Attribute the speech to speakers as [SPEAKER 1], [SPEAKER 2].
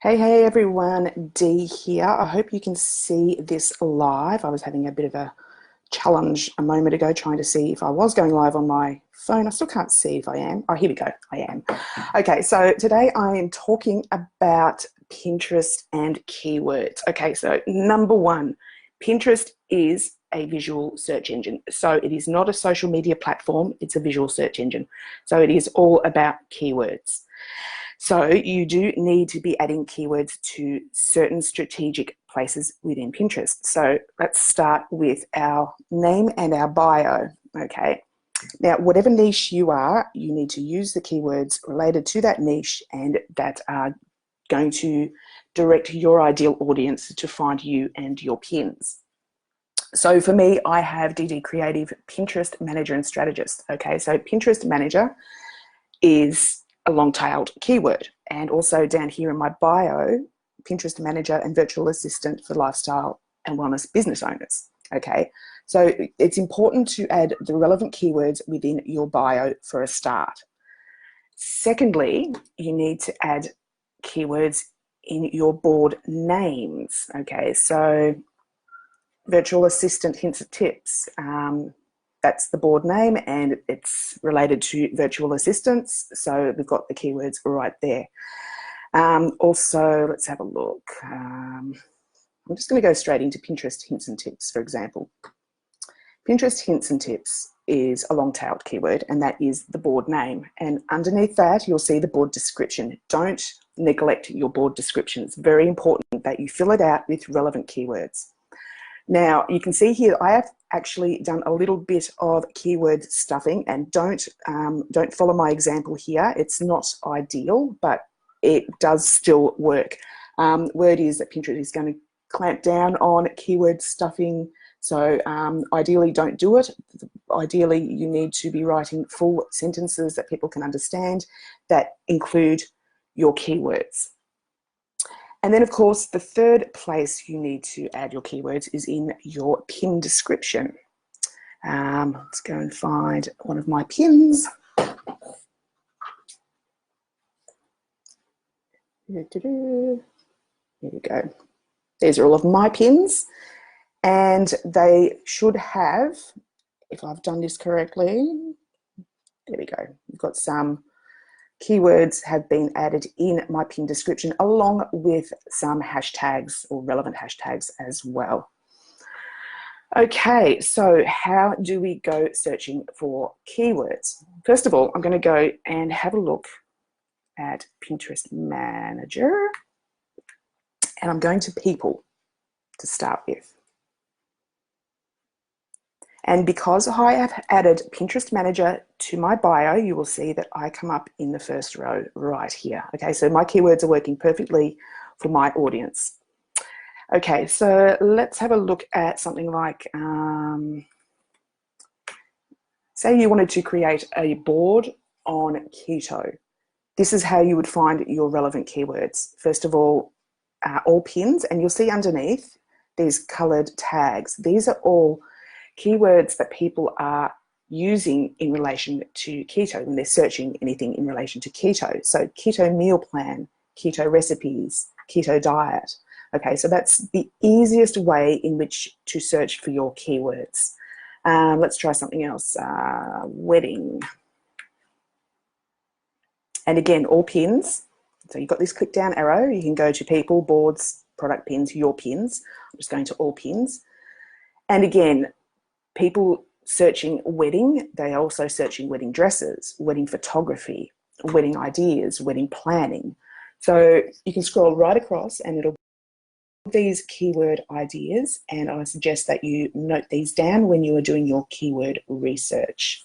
[SPEAKER 1] Hey everyone, Dee here. I hope you can see this live. I was having a bit of a challenge a moment ago trying to see if I was going live on my phone. I still can't see if I am. Oh, here we go. I am. Okay, so today I am talking about Pinterest and keywords. Okay, so number one, Pinterest is a visual search engine. So it is not a social media platform, it's a visual search engine. So it is all about keywords. So you do need to be adding keywords to certain strategic places within Pinterest. So let's start with our name and our bio. Okay. Now, whatever niche you are, you need to use the keywords related to that niche and that are going to direct your ideal audience to find you and your pins. So for me, I have DD Creative Pinterest Manager and Strategist. Okay, so Pinterest Manager is a long-tailed keyword. And also down here in my bio, Pinterest Manager and Virtual Assistant for lifestyle and wellness business owners. Okay, so it's important to add the relevant keywords within your bio for a start. Secondly, you need to add keywords in your board names. Okay, so Virtual Assistant Hints and Tips. That's the board name and it's related to virtual assistants. So we've got the keywords right there. Also, let's have a look. I'm just going to go straight into Pinterest Hints and Tips, for example. Pinterest Hints and Tips is a long-tailed keyword and that is the board name. And underneath that, you'll see the board description. Don't neglect your board description. It's very important that you fill it out with relevant keywords. Now, you can see here, I have actually done a little bit of keyword stuffing and don't follow my example here. It's not ideal, but it does still work. Word is that Pinterest is going to clamp down on keyword stuffing. So ideally don't do it. Ideally, you need to be writing full sentences that people can understand that include your keywords. And then, of course, the third place you need to add your keywords is in your pin description. Let's go and find one of my pins. Here we go. These are all of my pins. And they should have, if I've done this correctly, there we go. We've got some keywords have been added in my pin description along with some hashtags or relevant hashtags as well. Okay, so how do we go searching for keywords? First of all, I'm going to go and have a look at Pinterest Manager and I'm going to people to start with. And because I have added Pinterest Manager to my bio, you will see that I come up in the first row right here. Okay, so my keywords are working perfectly for my audience. Okay, so let's have a look at something like, say you wanted to create a board on keto. This is how you would find your relevant keywords. First of all pins, and you'll see underneath these colored tags. These are all keywords that people are using in relation to keto when they're searching anything in relation to keto. So keto meal plan, keto recipes, keto diet. Okay, so that's the easiest way in which to search for your keywords. Let's try something else, wedding. And again, all pins. So you've got this click down arrow. You can go to people, boards, product pins, your pins. I'm just going to all pins. And again, people searching wedding, they're also searching wedding dresses, wedding photography, wedding ideas, wedding planning. So you can scroll right across and it'll be these keyword ideas, and I suggest that you note these down when you are doing your keyword research.